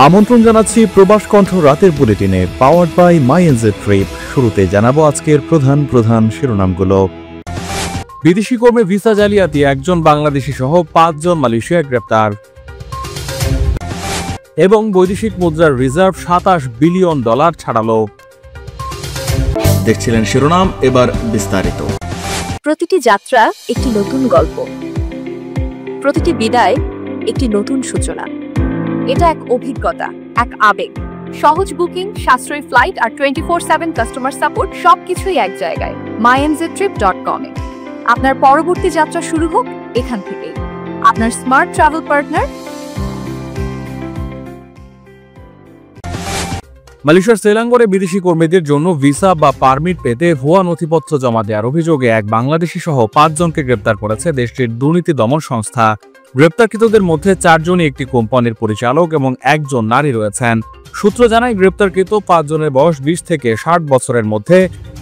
আমন্ত্রণ জানাচ্ছি প্রবাস কণ্ঠ রাতের বুলেটিনে পাওয়ার্ড বাই মাইএনজে ট্রিপ। শুরুতে জানাবো আজকের প্রধান শিরোনামগুলো। বিদেশি কর্মী ভিসা জালিয়াতি, একজন বাংলাদেশি সহ 5 জন মালয়েশিয়ায় গ্রেপ্তার। এবং বৈদেশিক মুদ্রার রিজার্ভ $27 বিলিয়ন ছাড়ালো। দেখছিলেন শিরোনাম, এবার বিস্তারিত। প্রতিটি যাত্রা একটি নতুন গল্প, প্রতিটি বিদায় একটি নতুন সূচনা। এটা এক অভিজ্ঞতা, এক আবেগ। সহজ বুকিং, সাশ্রয়ী ফ্লাইট আর 24/7 কাস্টমার সাপোর্ট, সবকিছুই এক জায়গায়। myNZtrip.com এ আপনার পরবর্তী যাত্রা শুরু হোক এখান থেকেই। আপনার স্মার্ট ট্রাভেল পার্টনার। মালয়েশিয়ার সেলাঙ্গরে বিদেশি কর্মীদের জন্য ভিসা বা পারমিট পেতে ভুয়া নথিপত্র জমা দেওয়ার অভিযোগে এক বাংলাদেশি সহ 5 জনকে গ্রেপ্তার করেছে দেশটির দুর্নীতি দমন সংস্থা। গ্রেপ্তারকৃতদের মধ্যে 4 জনই একটি কোম্পানির পরিচালক এবং 1 জন নারী রয়েছেন। সূত্র জানায়, গ্রেপ্তারকৃত 5 জনের বয়স 20 থেকে 60 বছরের মধ্যে,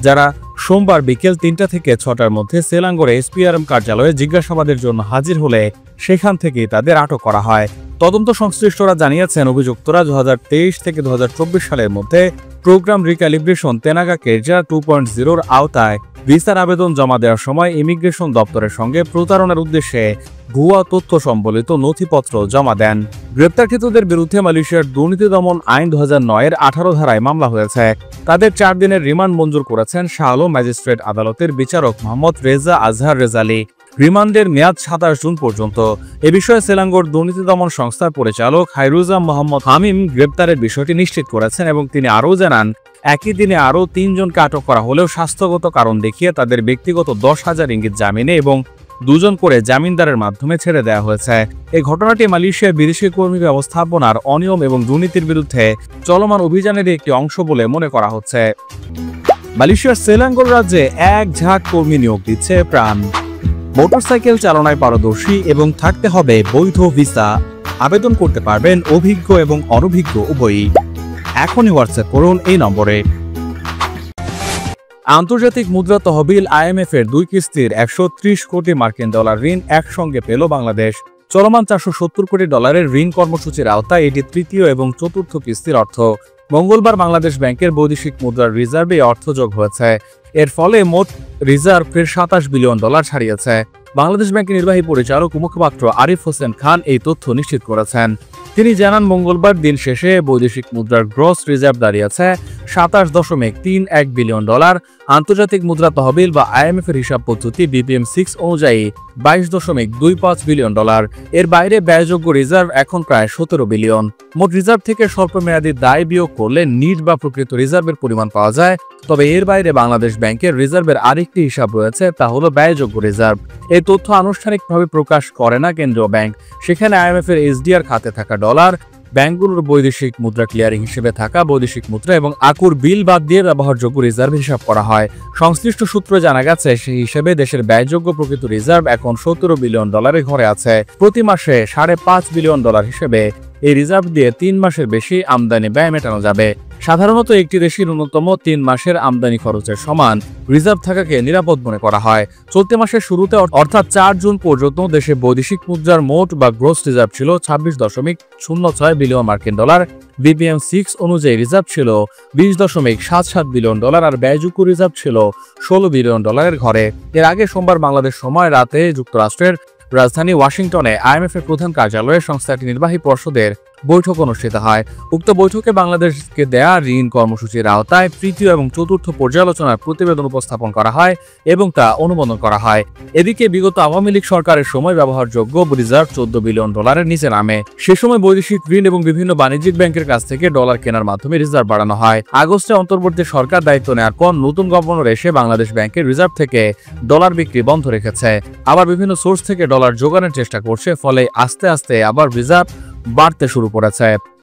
যারা সোমবার বিকেল 3টা থেকে 6টার মধ্যে সেলাঙ্গরে SPRM কার্যালয়ে জিজ্ঞাসাবাদের জন্য হাজির হলে সেখান থেকেই তাদের আটক করা হয়। তদন্ত সংশ্লিষ্টরা জানিয়েছেন, অভিযুক্তরা 2023 থেকে 2024 সালের মধ্যে প্রোগ্রাম রিক্যালিব্রেশন তেনাগা কেরজা 2.0-র আওতায় ভিসার আবেদন জমা দেওয়ার সময় ইমিগ্রেশন দপ্তরের সঙ্গে প্রতারণার উদ্দেশ্যে ভুয়া তথ্য সম্বলিত নথিপত্র জমা দেন। গ্রেপ্তারকৃতদের বিরুদ্ধে মালয়েশিয়ার দুর্নীতি দমন আইন 2009-এর 18 ধারায় মামলা হয়েছে। তাদের 4 দিনের রিমান্ড মঞ্জুর করেছেন শাহ আলম ম্যাজিস্ট্রেট আদালতের বিচারক মোহাম্মদ রেজা আজহার রেজালি। রিমান্ডের মেয়াদ 27 জুন পর্যন্ত। এ বিষয়ে সেলাঙ্গর দুর্নীতি দমন সংস্থার পরিচালক হাইরুজাম মোহাম্মদ হামিম গ্রেপ্তারের বিষয়টি নিশ্চিত করেছেন এবং তিনি আরও জানান, একই দিনে আরও 3 জনকে আটক করা হলেও স্বাস্থ্যগত কারণ দেখিয়ে তাদের ব্যক্তিগত 10,000 রিঙ্গিত জামিনে এবং 2 জন করে জামিনদারের মাধ্যমে ছেড়ে দেওয়া হয়েছে। এই ঘটনাটি মালয়েশিয়ার বিদেশি কর্মী ব্যবস্থাপনার অনিয়ম এবং দুর্নীতির বিরুদ্ধে চলমান অভিযানের একটি অংশ বলে মনে করা হচ্ছে। মালয়েশিয়ার সেলাঙ্গর রাজ্যে এক ঝাঁক কর্মী নিয়োগ দিচ্ছে প্রাণ। মোটরসাইকেল চালনায় পারদর্শী এবং থাকতে হবে বৈধ ভিসা। আবেদন করতে পারবেন অভিজ্ঞ এবং অনভিজ্ঞ উভয়ই। এখনই হোয়াটসঅ্যাপ করুন এই নম্বরে। আন্তর্জাতিক মুদ্রা তহবিল IMF এর 2 কিস্তির $130 কোটি ঋণ একসঙ্গে পেল বাংলাদেশ। চলমান $470 কোটি ঋণ কর্মসূচির আওতায় এটি তৃতীয় এবং চতুর্থ কিস্তির অর্থ। মঙ্গলবার বাংলাদেশ ব্যাংকের বৈদেশিক মুদ্রার রিজার্ভে অর্থ যোগ হয়েছে। এর ফলে মোট রিজার্ভ ফের $27 বিলিয়ন ছাড়িয়েছে। বাংলাদেশ ব্যাংকের নির্বাহী পরিচালক ও মুখপাত্র আরিফ হোসেন খান এই তথ্য নিশ্চিত করেছেন। তিনি জানান, মঙ্গলবার দিন শেষে বৈদেশিক মুদ্রার গ্রস রিজার্ভ দাঁড়িয়েছে $27.31 বিলিয়ন। আন্তর্জাতিক মুদ্রা তহবিল বা IMF এর হিসাব পদ্ধতি BPM-6 অনুযায়ী $22.25 বিলিয়ন। এর বাইরে ব্যয়যোগ্য রিজার্ভ এখন প্রায় $17 বিলিয়ন। মোট রিজার্ভ থেকে স্বল্পমেয়াদী দায় বিয়োগ করলে নিট বা প্রকৃত রিজার্ভের পরিমাণ পাওয়া যায়। তবে এর বাইরে বাংলাদেশ ব্যাংকের রিজার্ভের আরেকটি হিসাব রয়েছে, তা হলো ব্যয়যোগ্য রিজার্ভ। এই তথ্য আনুষ্ঠানিকভাবে প্রকাশ করে না কেন্দ্রীয় ব্যাংক। সেখানে IMF এর SDR খাতে থাকা ডলার, ব্যাংকগুলোর বৈদেশিক মুদ্রা ক্লিয়ারিং হিসেবে থাকা বৈদেশিক মুদ্রা এবং আকুর বিল বাদ দিয়ে ব্যবহারযোগ্য রিজার্ভ হিসাব করা হয়। সংশ্লিষ্ট সূত্রে জানা গেছে, সেই হিসেবে দেশের ব্যয়যোগ্য প্রকৃত রিজার্ভ এখন $17 বিলিয়ন ঘরে আছে। প্রতি মাসে $5.5 বিলিয়ন হিসেবে এই রিজার্ভ দিয়ে 3 মাসের বেশি আমদানি ব্যয় মেটানো যাবে। সাধারণত একটি দেশের ন্যূনতম 3 মাসের আমদানি খরচের সমান রিজার্ভ থাকাকে নিরাপদ মনে করা হয়। চলতি মাসের শুরুতে অর্থাৎ 4 জুন পর্যন্ত দেশে বৈদেশিক মুদ্রার মোট বা গ্রস রিজার্ভ ছিল $26.06 বিলিয়ন BPM-6 অনুযায়ী রিজার্ভ ছিল $20.77 বিলিয়ন আর ব্যয়যোগ্য রিজার্ভ ছিল $16 বিলিয়ন ঘরে। এর আগে সোমবার বাংলাদেশ সময় রাতে যুক্তরাষ্ট্রের রাজধানী ওয়াশিংটনে IMF এর প্রধান কার্যালয়ে সংস্থাটির নির্বাহী পর্ষদের বৈঠক অনুষ্ঠিত হয়। উক্ত বৈঠকে বাংলাদেশকে দেয়া ঋণ কর্মসূচির আওতায় তৃতীয় এবং চতুর্থ পর্যালোচনার প্রতিবেদন উপস্থাপন করা হয় এবং তা অনুমোদন করা হয়। এদিকে বিগত আওয়ামী লীগ সরকারের সময় ব্যবহারযোগ্য রিজার্ভ $14 বিলিয়ন নিচে নামে। সে সময় বৈদেশিক ঋণ এবং বিভিন্ন বাণিজ্যিক ব্যাংকের কাছ থেকে ডলার কেনার মাধ্যমে রিজার্ভ বাড়ানো হয়। আগস্টে অন্তর্বর্তী সরকার দায়িত্ব নেওয়ার পর নতুন গভর্নর এসে বাংলাদেশ ব্যাংকের রিজার্ভ থেকে ডলার বিক্রি বন্ধ রেখেছে। আবার বিভিন্ন সোর্স থেকে ডলার জোগানোর চেষ্টা করছে, ফলে আস্তে আস্তে আবার রিজার্ভ বাড়তে শুরু করেছে।